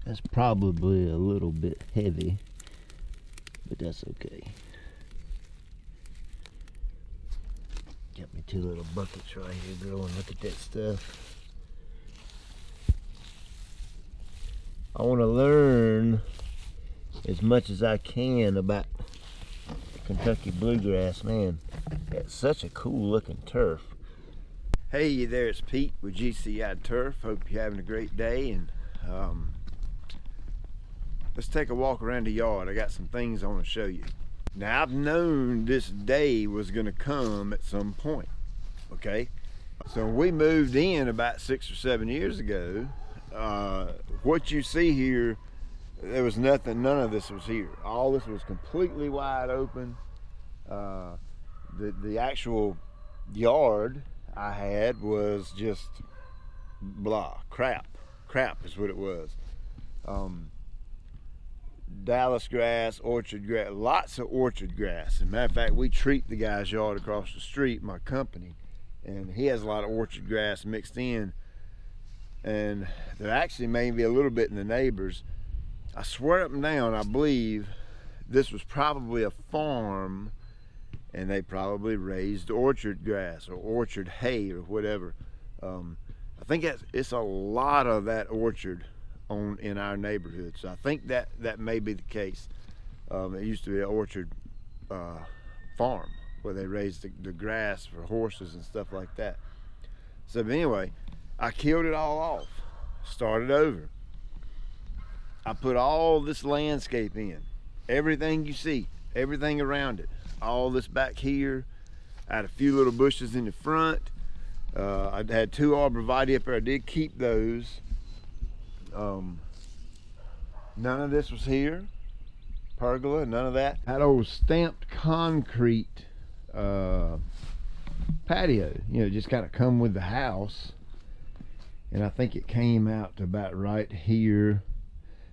That's probably a little bit heavy, but that's okay. Got me 2 little buckets right here growing. Look at that stuff. I want to learn as much as I can about Kentucky bluegrass. Man, it's such a cool looking turf. Hey there, it's Pete with GCI Turf. Hope you're having a great day, and let's take a walk around the yard. I got some things I want to show you. Now, I've known this day was going to come at some point, okay? So we moved in about 6 or 7 years ago. What you see here, there was nothing, none of this was here. All this was completely wide open. The actual yard I had was just blah, crap is what it was. Dallas grass, orchard grass, lots of orchard grass. As a matter of fact, we treat the guy's yard across the street, my company, and he has a lot of orchard grass mixed in, and there actually may be a little bit in the neighbors. I swear up and down, I believe this was probably a farm, and they probably raised orchard grass or orchard hay or whatever. I think it's a lot of that orchard in our neighborhood, so I think that may be the case. It used to be an orchard farm where they raised the grass for horses and stuff like that. So but anyway, I killed it all off, started over. I put all this landscape in, everything you see, everything around it, all this back here. I had a few little bushes in the front. I had 2 arborvitae up there. I did keep those. None of this was here, pergola, none of that. That old stamped concrete patio, you know, just kind of come with the house, and I think it came out to about right here.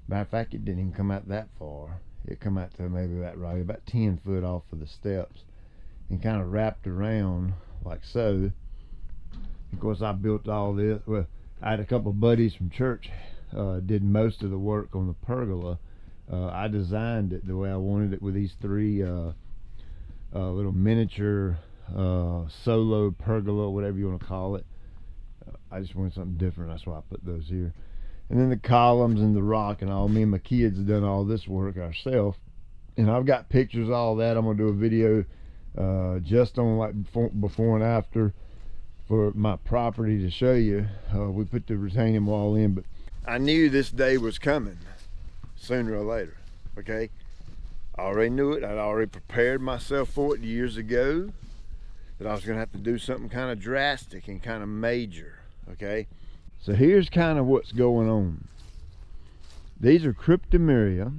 Matter of fact, it didn't even come out that far. It come out to maybe about 10 foot off of the steps, and kind of wrapped around like so. Of course, I built all this. Well, I had a couple of buddies from church did most of the work on the pergola. I designed it the way I wanted it, with these 3 little miniature solo pergola, whatever you want to call it. I just wanted something different. That's why I put those here. And then the columns and the rock and all. Me and my kids have done all this work ourselves, and I've got pictures of all that. I'm gonna do a video just on like before and after for my property to show you. We put the retaining wall in, but I knew this day was coming sooner or later, okay? I already knew it. I'd already prepared myself for it years ago, that I was gonna have to do something kind of drastic and kind of major, okay? So here's kind of what's going on. These are cryptomeria.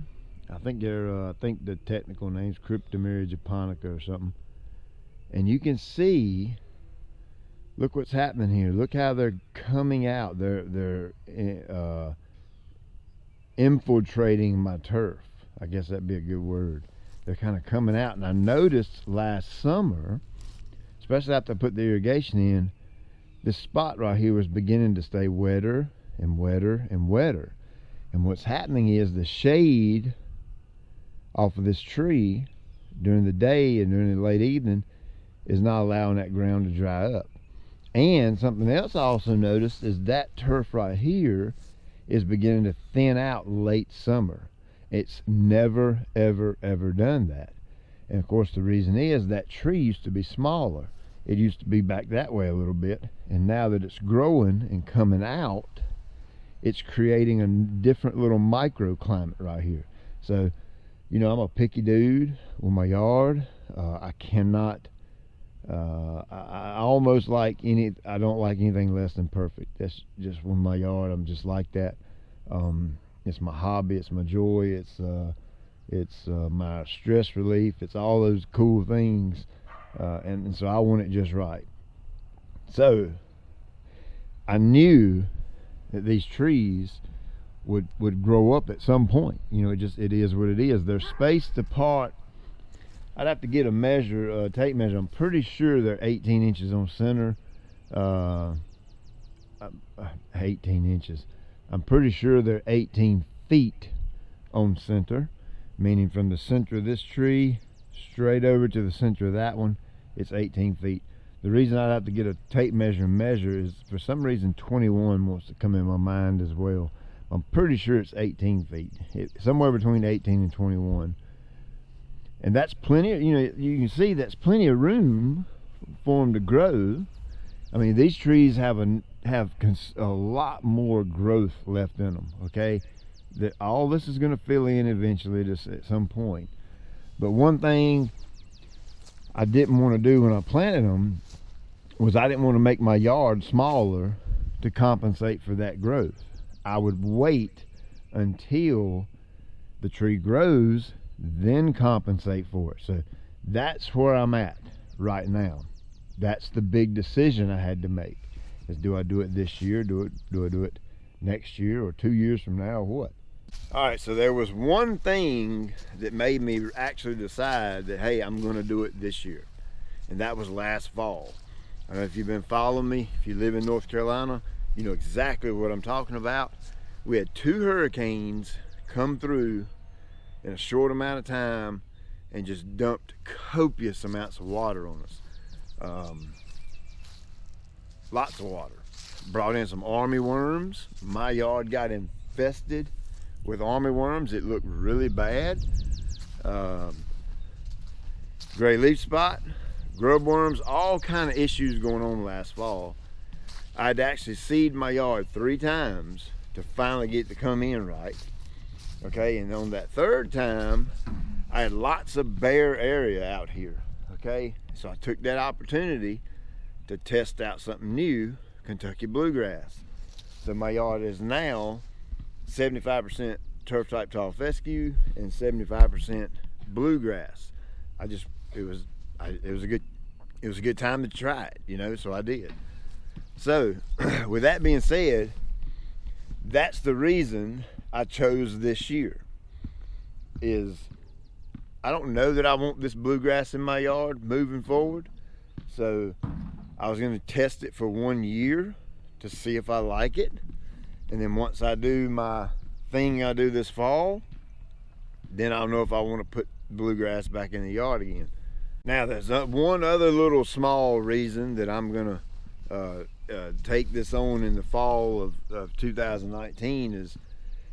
I think they're, I think the technical name's Cryptomeria japonica or something. And you can see, look what's happening here. Look how they're coming out. They're infiltrating my turf. I guess that'd be a good word. They're kind of coming out. And I noticed last summer, especially after I put the irrigation in, this spot right here was beginning to stay wetter and wetter and wetter. And what's happening is the shade off of this tree during the day and during the late evening is not allowing that ground to dry up. And something else I also noticed is that turf right here is beginning to thin out late summer. It's never, ever, ever done that. And of course the reason is that tree used to be smaller. It used to be back that way a little bit, and now that it's growing and coming out, it's creating a different little microclimate right here. So, you know, I'm a picky dude with my yard. I cannot, I almost like I don't like anything less than perfect. That's just with my yard. I'm just like that. It's my hobby. It's my joy. It's my stress relief. It's all those cool things. And so I want it just right. So I knew that these trees would grow up at some point. You know, it is what it is. They're spaced apart. I'd have to get a measure, tape measure. I'm pretty sure they're 18 inches on center. 18 inches. I'm pretty sure they're 18 feet on center, meaning from the center of this tree straight over to the center of that one, it's 18 feet. The reason I'd have to get a tape measure and measure is for some reason 21 wants to come in my mind as well. I'm pretty sure it's 18 feet. Somewhere between 18 and 21. And that's plenty of, you can see that's plenty of room for them to grow. I mean, these trees have a lot more growth left in them, okay? That all this is going to fill in eventually just at some point. But one thing I didn't want to do when I planted them was I didn't want to make my yard smaller to compensate for that growth. I would wait until the tree grows, then compensate for it. So that's where I'm at right now. That's the big decision I had to make. Is do I do it this year? Do I do it next year or 2 years from now or what? All right, so there was one thing that made me actually decide that, hey, I'm going to do it this year. And that was last fall. I don't know if you've been following me. If you live in North Carolina, you know exactly what I'm talking about. We had 2 hurricanes come through in a short amount of time and just dumped copious amounts of water on us. Lots of water. Brought in some army worms. My yard got infested with army worms. It looked really bad. Gray leaf spot, grub worms, all kind of issues going on last fall. I'd actually seeded my yard 3 times to finally get it to come in right. Okay, and on that 3rd time, I had lots of bare area out here. Okay, so I took that opportunity to test out something new, Kentucky bluegrass. So my yard is now 75% turf type tall fescue and 75% bluegrass. It was a good time to try it, so I did. So with that being said, that's the reason I chose this year. Is I don't know that I want this bluegrass in my yard moving forward. So I was going to test it for 1 year to see if I like it. And then once I do my thing I do this fall, then I'll know if I want to put bluegrass back in the yard again. Now there's one other little small reason that I'm going to take this on in the fall of 2019 is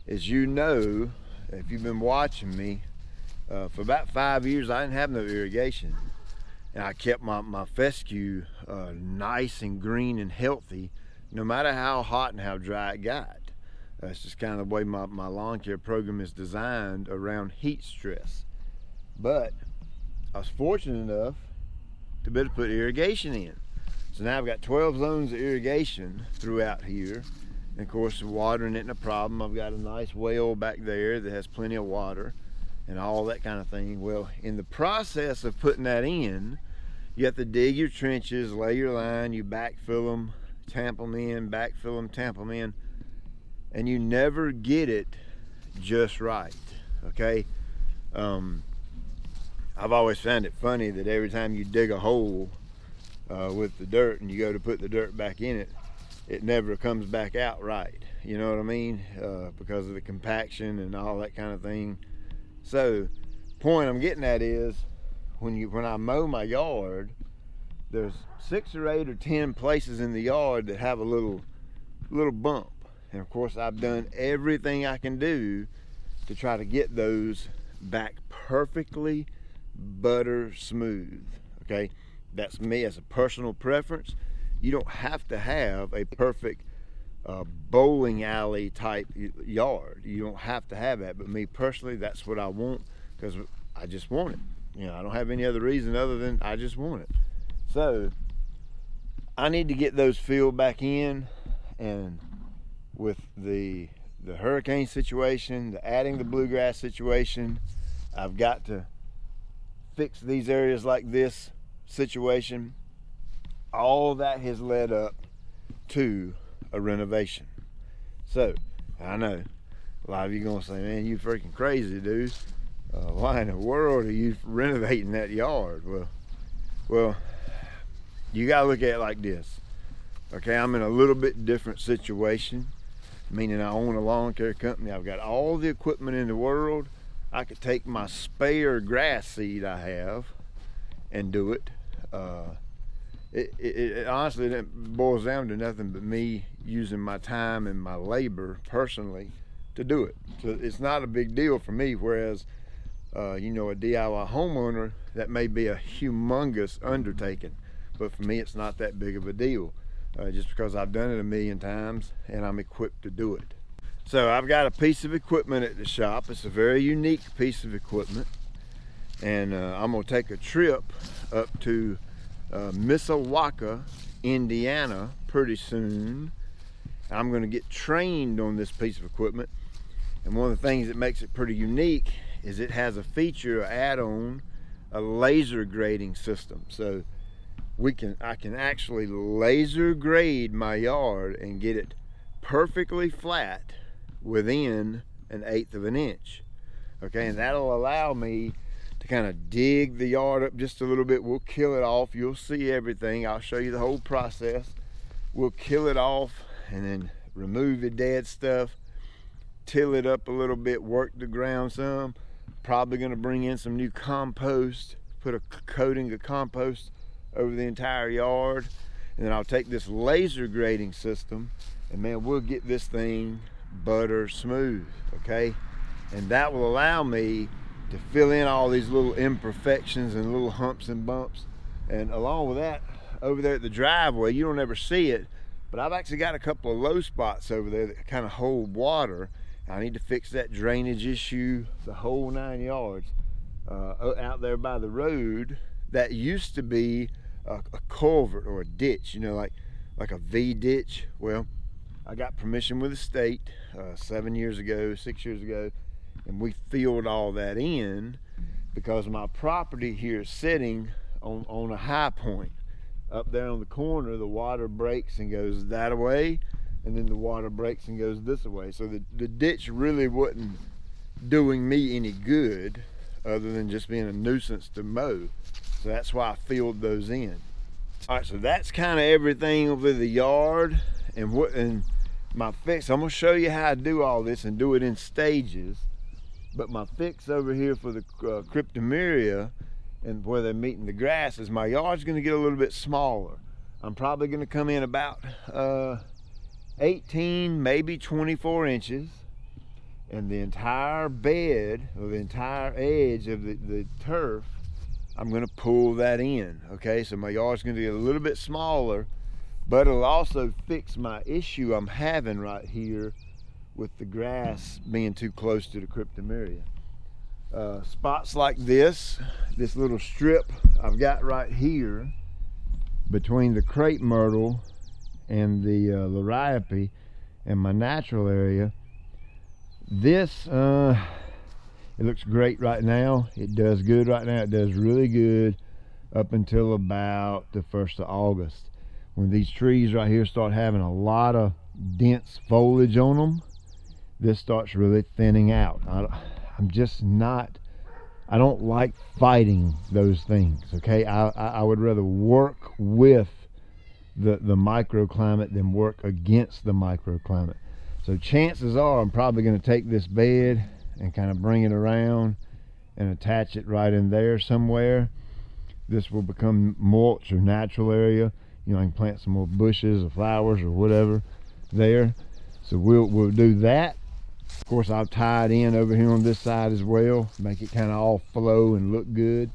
if you've been watching me, for about 5 years I didn't have no irrigation, and I kept my fescue nice and green and healthy no matter how hot and how dry it got. That's just kind of the way my lawn care program is designed around heat stress. But I was fortunate enough to be able to put irrigation in. So now I've got 12 zones of irrigation throughout here. And of course, watering isn't a problem. I've got a nice well back there that has plenty of water and all that kind of thing. Well, in the process of putting that in, you have to dig your trenches, lay your line, you backfill them, tamp them in, backfill them, tamp them in, and you never get it just right, okay? I've always found it funny that every time you dig a hole with the dirt and you go to put the dirt back in it, it never comes back out right. You know what I mean? Because of the compaction and all that kind of thing. So, the point I'm getting at is when I mow my yard, there's 6 or 8 or 10 places in the yard that have a little bump. And of course, I've done everything I can do to try to get those back perfectly butter smooth. Okay, that's me as a personal preference. You don't have to have a perfect bowling alley type yard. You don't have to have that, but me personally, that's what I want, because I just want it. I don't have any other reason other than I just want it. So I need to get those filled back in, and with the hurricane situation, the adding the bluegrass situation, I've got to fix these areas like this situation. All that has led up to a renovation. So I know a lot of you gonna say, man, you freaking crazy, dude. Why in the world are you renovating that yard? Well, you gotta look at it like this. Okay, I'm in a little bit different situation. meaning I own a lawn care company. I've got all the equipment in the world. I could take my spare grass seed I have and do it. It honestly boils down to nothing but me using my time and my labor personally to do it. So it's not a big deal for me, whereas you know, a DIY homeowner, that may be a humongous undertaking, but for me it's not that big of a deal, just because I've done it a million times and I'm equipped to do it. So I've got a piece of equipment at the shop. It's a very unique piece of equipment, and I'm gonna take a trip up to Mishawaka, Indiana pretty soon. I'm going to get trained on this piece of equipment, and one of the things that makes it pretty unique is it has a feature, an add-on, a laser grading system. So I can actually laser grade my yard and get it perfectly flat within 1/8 of an inch. Okay, and that'll allow me to kind of dig the yard up just a little bit. We'll kill it off. You'll see everything. I'll show you the whole process. We'll kill it off and then remove the dead stuff, till it up a little bit, work the ground some. Probably going to bring in some new compost, put a coating of compost over the entire yard, and then I'll take this laser grading system, and man, we'll get this thing butter smooth. Okay, and that will allow me to fill in all these little imperfections and little humps and bumps. And along with that, over there at the driveway, you don't ever see it, but I've actually got a couple of low spots over there that kind of hold water. I need to fix that drainage issue, the whole 9 yards. Out there by the road, that used to be a culvert or a ditch, you know, like a V ditch. Well, I got permission with the state 6 years ago, and we filled all that in because my property here is sitting on a high point. Up there on the corner, the water breaks and goes that way, and then the water breaks and goes this way. So the ditch really wasn't doing me any good other than just being a nuisance to mow. So that's why I filled those in. All right, so that's kind of everything over the yard. And my fix, I'm gonna show you how I do all this and do it in stages. But my fix over here for the cryptomeria and where they're meeting the grass is my yard's gonna get a little bit smaller. I'm probably gonna come in about 18, maybe 24 inches. And the entire bed, or the entire edge of the turf, I'm gonna pull that in, okay? So my yard's gonna get a little bit smaller, but it'll also fix my issue I'm having right here with the grass being too close to the cryptomeria. Spots like this little strip I've got right here between the crepe myrtle and the liriope and my natural area, this it looks great right now. It does good right now. It does really good up until about the 1st of August, when these trees right here start having a lot of dense foliage on them. This starts really thinning out. I'm just not, I don't like fighting those things, okay? I would rather work with the microclimate than work against the microclimate. So chances are I'm probably going to take this bed and kind of bring it around and attach it right in there somewhere. This will become mulch or natural area. You know, I can plant some more bushes or flowers or whatever there. So we'll do that. Of course, I'll tie it in over here on this side as well, make it kind of all flow and look good.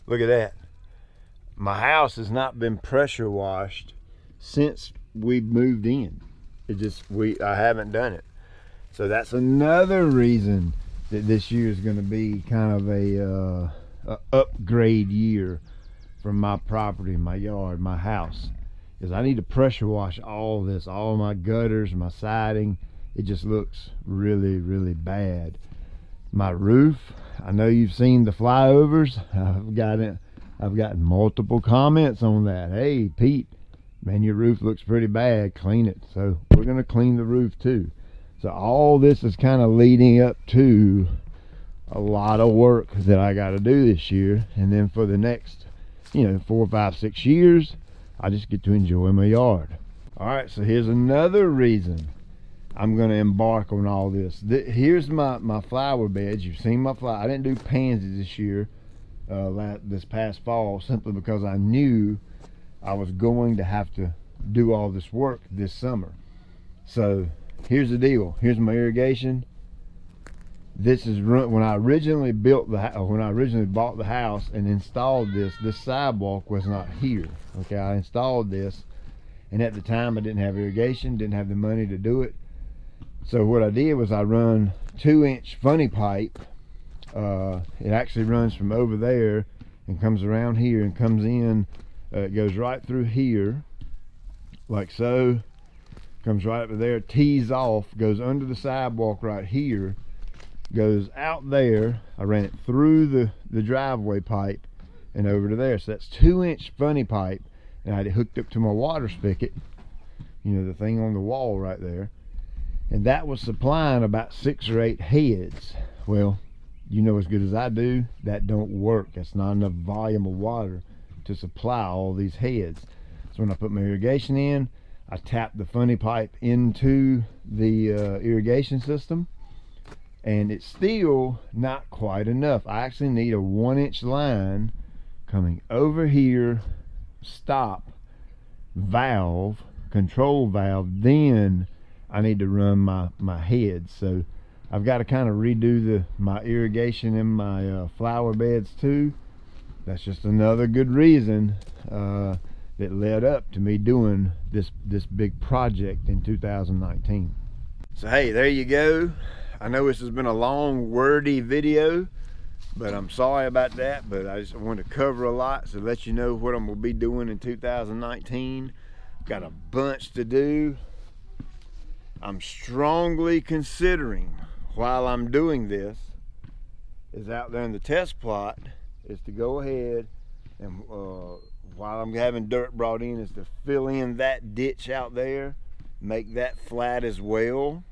Look at that. My house has not been pressure washed since we moved in. I haven't done it. So that's another reason that this year is going to be kind of a upgrade year for my property, my yard, my house. Is I need to pressure wash all this, all my gutters, my siding. It just looks really, really bad. My roof, I know you've seen the flyovers. I've gotten multiple comments on that. Hey, Pete, man, your roof looks pretty bad. Clean it. So we're going to clean the roof too. So all this is kind of leading up to a lot of work that I got to do this year. And then for the next, 4, 5, 6 years, I just get to enjoy my yard. All right, so here's another reason I'm going to embark on all this. Here's my flower beds. You've seen my flower. I didn't do pansies this year, this past fall, simply because I knew I was going to have to do all this work this summer. So here's the deal. Here's my irrigation. This is when I originally bought the house and installed this sidewalk was not here. Okay, I installed this, and at the time I didn't have irrigation, didn't have the money to do it. So what I did was I run 2-inch funny pipe. It actually runs from over there and comes around here and comes in. It goes right through here, like so. Comes right up there, tees off, goes under the sidewalk right here, goes out there. I ran it through the driveway pipe and over to there. So that's 2-inch funny pipe, and I had it hooked up to my water spigot, you know, the thing on the wall right there, and that was supplying about 6 or 8 heads. Well, you know as good as I do, that don't work. That's not enough volume of water to supply all these heads. So when I put my irrigation in, I tapped the funny pipe into the irrigation system, and it's still not quite enough. I actually need a 1-inch line coming over here, stop, valve, control valve, then I need to run my heads. So I've got to kind of redo my irrigation in my flower beds too. That's just another good reason that led up to me doing this big project in 2019. So hey, there you go. I know this has been a long, wordy video, but I'm sorry about that. But I just want to cover a lot, so let you know what I'm gonna be doing in 2019. Got a bunch to do. I'm strongly considering, while I'm doing this, is out there in the test plot, is to go ahead and while I'm having dirt brought in, is to fill in that ditch out there, make that flat as well.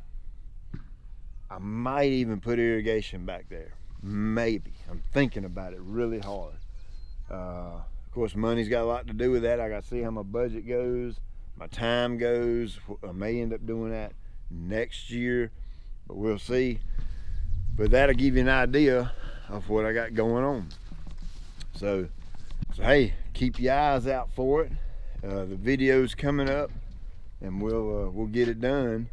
I might even put irrigation back there. Maybe. I'm thinking about it really hard. Of course, money's got a lot to do with that. I got to see how my budget goes, my time goes. I may end up doing that next year, but we'll see. But that'll give you an idea of what I got going on. So hey, keep your eyes out for it. The video's coming up, and we'll get it done.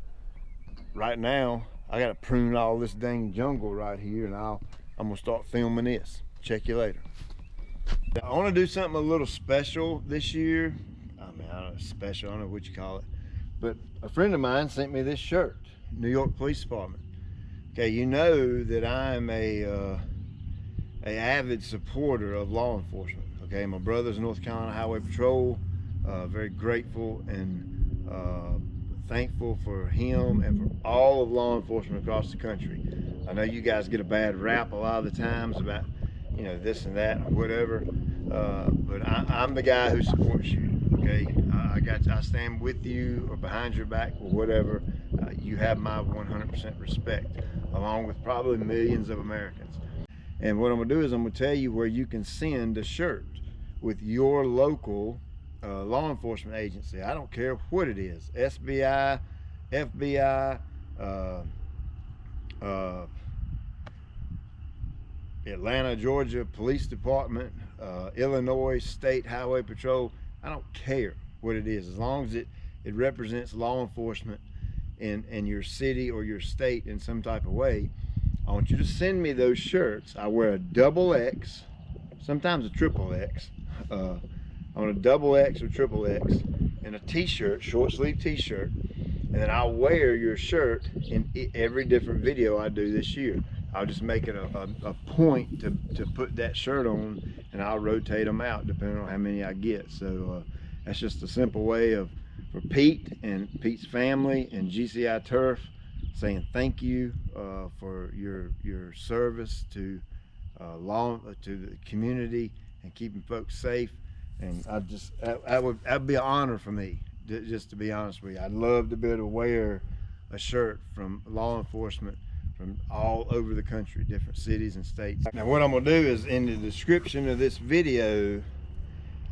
Right now, I gotta prune all this dang jungle right here, and I'm gonna start filming this. Check you later. I want to do something a little special this year. I mean, I don't know, special, I don't know what you call it, but a friend of mine sent me this shirt, New York Police Department. Okay, you know that I'm a avid supporter of law enforcement. Okay, my brother's North Carolina Highway Patrol. Very grateful and thankful for him and for all of law enforcement across the country. I know you guys get a bad rap a lot of the times about, you know, this and that or whatever, but I'm the guy who supports you. Okay, I stand with you or behind your back or whatever. You have my 100% respect, along with probably millions of Americans. And what I'm gonna do is I'm gonna tell you where you can send a shirt with your local law enforcement agency. I don't care what it is, SBI, FBI, Atlanta, Georgia Police Department, Illinois State Highway Patrol. I don't care what it is, as long as it represents law enforcement in your city or your state in some type of way. I want you to send me those shirts. I wear a XX, sometimes a XXX. I want a XX or XXX, and a t-shirt, short sleeve t-shirt, and then I'll wear your shirt in every different video I do this year. I'll just make it a point to put that shirt on, and I'll rotate them out depending on how many I get. So that's just a simple way for Pete and Pete's family and GCI Turf saying thank you for your service to the community and keeping folks safe. And that'd be an honor for me, just to be honest with you. I'd love to be able to wear a shirt from law enforcement from all over the country, different cities and states. Now what I'm gonna do is, in the description of this video,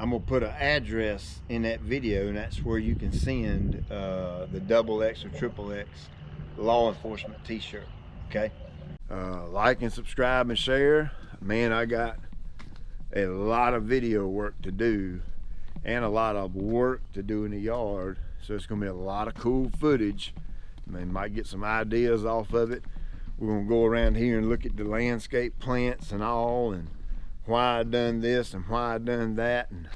I'm gonna put an address in that video, and that's where you can send the XX or XXX law enforcement t-shirt. Okay, like and subscribe and share. Man, I got a lot of video work to do and a lot of work to do in the yard, so it's gonna be a lot of cool footage. I mean, might get some ideas off of it. We're gonna go around here and look at the landscape plants and all, and why I done this and why I done that, and